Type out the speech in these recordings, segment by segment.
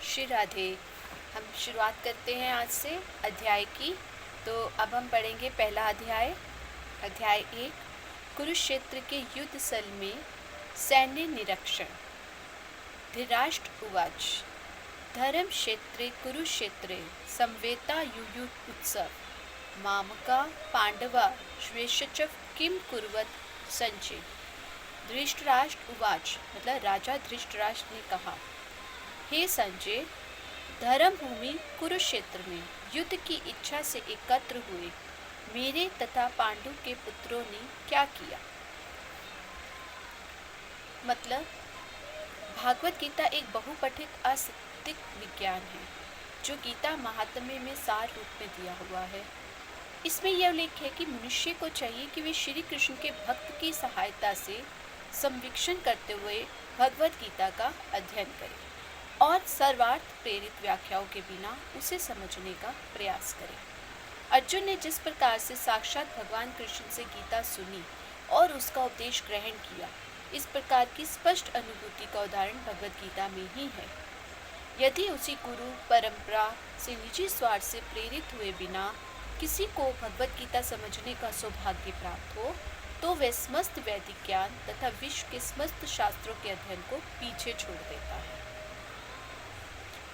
श्री राधे। हम शुरुआत करते हैं आज से अध्याय की। तो अब हम पढ़ेंगे पहला अध्याय। अध्याय 1, कुरुक्षेत्र के युद्ध स्थल में सैन्य निरीक्षण। धृतराष्ट्र उवाच धर्म क्षेत्रे कुरुक्षेत्रे संवेता युयुध उत्सव मामका पांडवा श्वेशच किम कुर्वत संजय। धृतराष्ट्र उवाच मतलब राजा धृतराष्ट्र ने कहा, हे संजय, धर्मभूमि कुरुक्षेत्र में युद्ध की इच्छा से एकत्र हुए मेरे तथा पांडु के पुत्रों ने क्या किया। मतलब भागवत गीता एक बहुपठित अस्तिक विज्ञान है जो गीता महात्म्य में सार रूप में दिया हुआ है। इसमें यह उल्लेख है कि मनुष्य को चाहिए कि वे श्री कृष्ण के भक्त की सहायता से संवीक्षण करते हुए भगवत गीता का अध्ययन करें और सर्वार्थ प्रेरित व्याख्याओं के बिना उसे समझने का प्रयास करें। अर्जुन ने जिस प्रकार से साक्षात भगवान कृष्ण से गीता सुनी और उसका उपदेश ग्रहण किया, इस प्रकार की स्पष्ट अनुभूति का उदाहरण भगवत गीता में ही है। यदि उसी गुरु परंपरा से निजी स्वार्थ से प्रेरित हुए बिना किसी को भगवत गीता समझने का सौभाग्य प्राप्त हो, तो वह समस्त वैदिक ज्ञान तथा विश्व के समस्त शास्त्रों के अध्ययन को पीछे छोड़ देता है।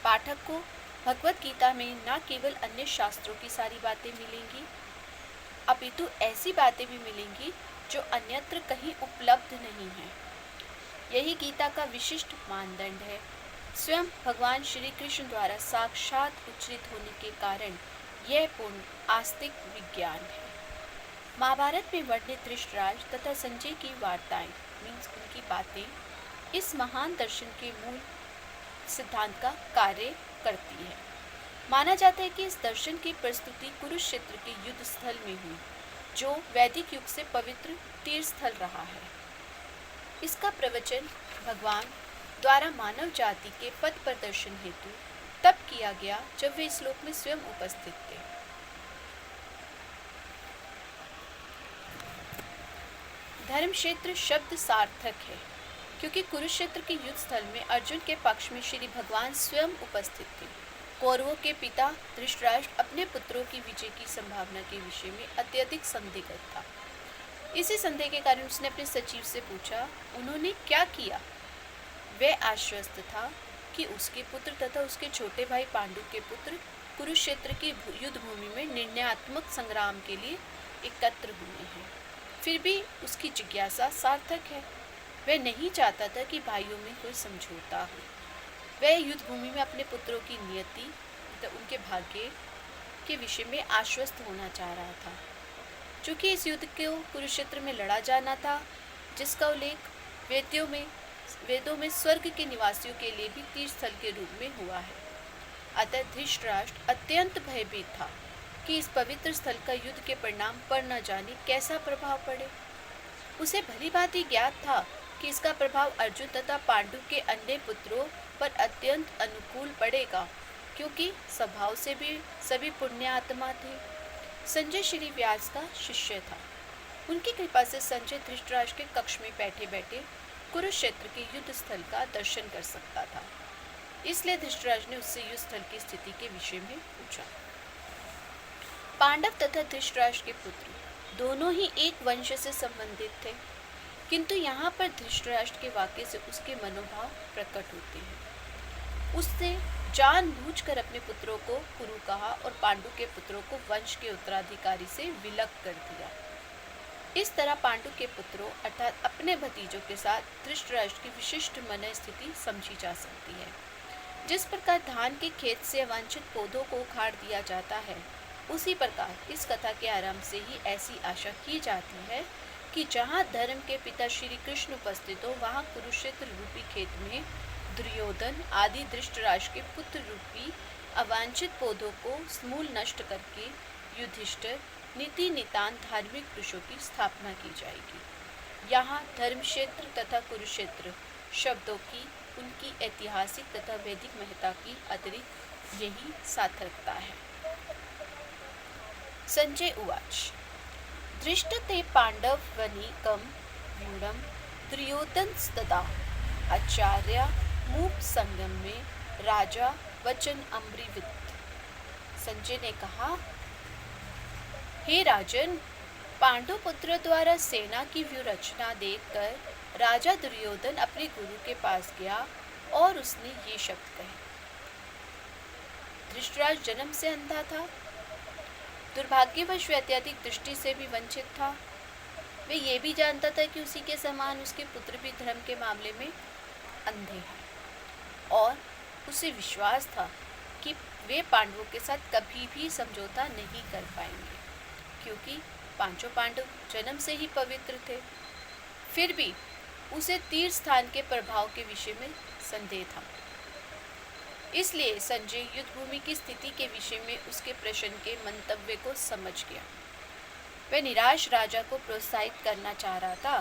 पाठक को भगवत गीता में न केवल अन्य शास्त्रों की सारी बातें मिलेंगी, अपितु ऐसी बातें भी मिलेंगी जो अन्यत्र कहीं उपलब्ध नहीं है। यही गीता का विशिष्ट मानदंड है। स्वयं भगवान श्री कृष्ण द्वारा साक्षात उच्चरित होने के कारण यह पूर्ण आस्तिक विज्ञान है। महाभारत में वर्णित धृतराष्ट्र तथा संजय की वार्ताएं मीन्स उनकी बातें इस महान दर्शन के मूल सिद्धांत का कार्य करती है। माना जाता है कि इस दर्शन की प्रस्तुति कुरुक्षेत्र के युद्ध स्थल में हुई, जो वैदिक युग से पवित्र तीर्थ स्थल रहा है। इसका प्रवचन भगवान द्वारा मानव जाति के पथ प्रदर्शन हेतु तब किया गया जब वे इस लोक में स्वयं उपस्थित थे। धर्म क्षेत्र शब्द सार्थक है क्योंकि कुरुक्षेत्र के युद्ध स्थल में अर्जुन के पक्ष में श्री भगवान स्वयं उपस्थित थे। कौरवों के पिता धृतराष्ट्र अपने पुत्रों की विजय की संभावना के विषय में अत्यधिक संदिग्ध था। इसी संदेह के कारण उसने अपने सचिव से पूछा, उन्होंने क्या किया। वह आश्वस्त था कि उसके पुत्र तथा उसके छोटे भाई पांडु के पुत्र कुरुक्षेत्र की युद्ध भूमि में निर्णयात्मक संग्राम के लिए एकत्र हुए हैं। फिर भी उसकी जिज्ञासा सार्थक है। वह नहीं चाहता था कि भाइयों में कोई समझौता हो। वह युद्ध भूमि में अपने पुत्रों की नियति तथा उनके भाग्य के विषय में आश्वस्त होना चाह रहा था। चूँकि इस युद्ध को कुरुक्षेत्र में लड़ा जाना था, जिसका उल्लेख वेदों में स्वर्ग के निवासियों के लिए भी तीर्थ स्थल के रूप में हुआ है। अतः धृतराष्ट्र अत्यंत भयभीत था कि इस पवित्र स्थल का युद्ध के परिणाम पर न जाने कैसा प्रभाव पड़े। उसे भली भांति ज्ञात था कि इसका प्रभाव अर्जुन तथा पांडु के अन्य पुत्रों पर अत्यंत अनुकूल पड़ेगा, क्योंकि स्वभाव से भी सभी पुण्यात्मा थे। संजय श्री व्यास का शिष्य था। उनकी कृपा से संजय धृतराष्ट्र के कक्ष में बैठे बैठे कुरुक्षेत्र के युद्ध स्थल का दर्शन कर सकता था। इसलिए धृतराष्ट्र ने उससे युद्ध स्थल की स्थिति के विषय में पूछा। पांडव तथा धृतराष्ट्र के पुत्र दोनों ही एक वंश से संबंधित थे, किंतु यहाँ पर धृतराष्ट्र के वाक्य से उसके मनोभाव प्रकट होते हैं। उसने जानबूझकर अपने पुत्रों को कुरु कहा और पांडु के पुत्रों को वंश के उत्तराधिकारी से विलग कर दिया। इस तरह पांडु के पुत्रों अर्थात अपने भतीजों के साथ धृतराष्ट्र की विशिष्ट मन स्थिति समझी जा सकती है। जिस प्रकार धान के खेत से अवांछित पौधों को उखाड़ दिया जाता है, उसी प्रकार इस कथा के आरंभ से ही ऐसी आशा की जाती है कि जहाँ धर्म के पिता श्री कृष्ण उपस्थित हो, वहाँ कुरुक्षेत्र रूपी खेत में दुर्योधन आदि धृतराष्ट्र के पुत्र रूपी अवांछित पौधों को समूल नष्ट करके युधिष्ठिर नीति नितांत धार्मिक पुरुषों की स्थापना की जाएगी। यहाँ धर्म क्षेत्र तथा कुरुक्षेत्र शब्दों की उनकी ऐतिहासिक तथा वैदिक महत्ता की अतिरिक्त यही सार्थकता है। संजय उवाच दृष्टते पांडवनीकं व्यूढ़ं दुर्योधनस्तदा आचार्य मूप संगम में राजा वचन अम्रिवित। संजय ने कहा, हे राजन, पांडु पुत्र द्वारा सेना की व्यूहरचना देखकर राजा दुर्योधन अपने गुरु के पास गया और उसने ये शब्द कहे। धृतराष्ट्र जन्म से अंधा था, दुर्भाग्यवश वे अत्यधिक दृष्टि से भी वंचित था। वे ये भी जानता था कि उसी के समान उसके पुत्र भी धर्म के मामले में अंधे हैं, और उसे विश्वास था कि वे पांडवों के साथ कभी भी समझौता नहीं कर पाएंगे, क्योंकि पांचों पांडव जन्म से ही पवित्र थे। फिर भी उसे तीर्थ स्थान के प्रभाव के विषय में संदेह था। इसलिए संजय युद्ध भूमि की स्थिति के विषय में उसके प्रश्न के मंतव्य को समझ गया। वह निराश राजा को प्रोत्साहित करना चाह रहा था।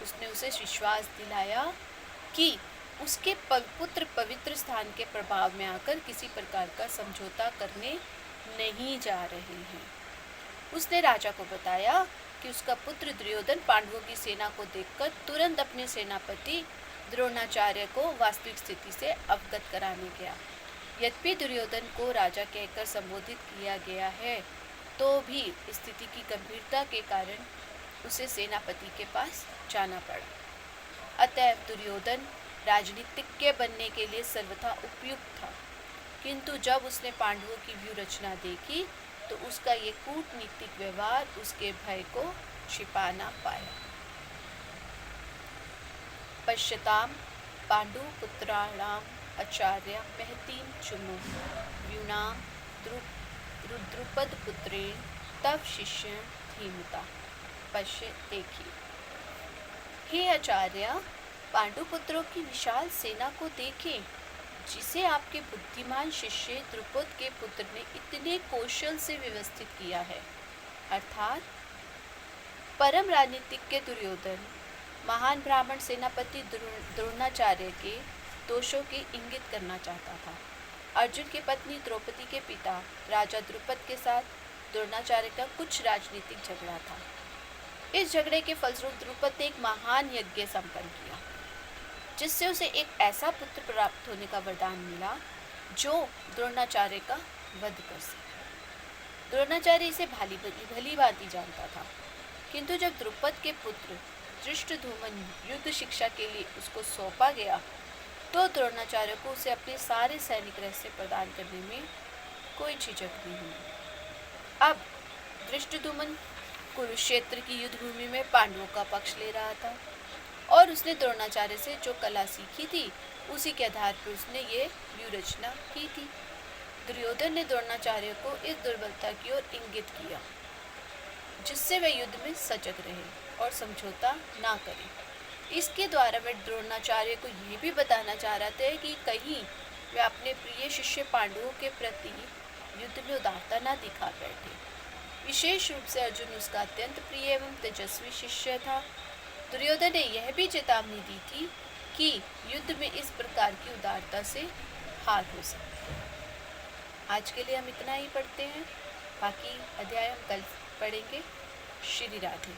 उसने उसे विश्वास दिलाया कि उसके पुत्र पवित्र स्थान के प्रभाव में आकर किसी प्रकार का समझौता करने नहीं जा रहे हैं। उसने राजा को बताया कि उसका पुत्र दुर्योधन पांडवों की सेना को देखकर तुरंत अपने सेनापति द्रोणाचार्य को वास्तविक स्थिति से अवगत कराने गया। यद्यपि दुर्योधन को राजा कहकर संबोधित किया गया है, तो भी स्थिति की गंभीरता के कारण उसे सेनापति के पास जाना पड़ा। अतएव दुर्योधन राजनीतिज्ञ बनने के लिए सर्वथा उपयुक्त था, किंतु जब उसने पांडवों की व्यूहरचना देखी तो उसका ये कूटनीतिक व्यवहार उसके भय को छिपा ना पाया। पश्यताम पांडु पुत्राणाम आचार्य महतीम चुमु व्यूनाम रुद्रुपद पुत्रेण तव शिष्य धीमता। पश्य देखिए, हे आचार्य, पांडु पुत्रों की विशाल सेना को देखें, जिसे आपके बुद्धिमान शिष्य द्रुपद के पुत्र ने इतने कौशल से व्यवस्थित किया है। अर्थात परम राजनीतिज्ञ दुर्योधन महान ब्राह्मण सेनापति द्रोणाचार्य के दोषों की इंगित करना चाहता था। अर्जुन की पत्नी द्रौपदी के पिता राजा द्रुपद के साथ द्रोणाचार्य का कुछ राजनीतिक झगड़ा था। इस झगड़े के फलस्वरूप द्रुपद ने एक महान यज्ञ संपन्न किया, जिससे उसे एक ऐसा पुत्र प्राप्त होने का वरदान मिला जो द्रोणाचार्य का वध कर सके। द्रोणाचार्य इसे भली भांति जानता था, किंतु जब द्रुपद के पुत्र धृष्टद्युम्न युद्ध शिक्षा के लिए उसको सौंपा गया, तो द्रोणाचार्य को उसे अपने सारे सैनिक रहस्य प्रदान करने में कोई झिझक नहीं हुई। अब धृष्टद्युम्न कुरुक्षेत्र की युद्ध भूमि में पांडवों का पक्ष ले रहा था, और उसने द्रोणाचार्य से जो कला सीखी थी उसी के आधार पर उसने ये व्यूहरचना की थी। दुर्योधन ने द्रोणाचार्य को इस दुर्बलता की ओर इंगित किया, जिससे वे युद्ध में सजग रहे और समझौता ना करें। इसके द्वारा वे द्रोणाचार्य को यह भी बताना चाह रहे थे कि कहीं वे अपने प्रिय शिष्य पांडवों के प्रति युद्ध में उदारता न दिखा बैठे। विशेष रूप से अर्जुन उसका अत्यंत प्रिय एवं तेजस्वी शिष्य था। दुर्योधन ने यह भी चेतावनी दी थी कि युद्ध में इस प्रकार की उदारता से हार हो सकती है। आज के लिए हम इतना ही पढ़ते हैं, बाकी अध्याय हम कल पढ़ेंगे। श्री राधे।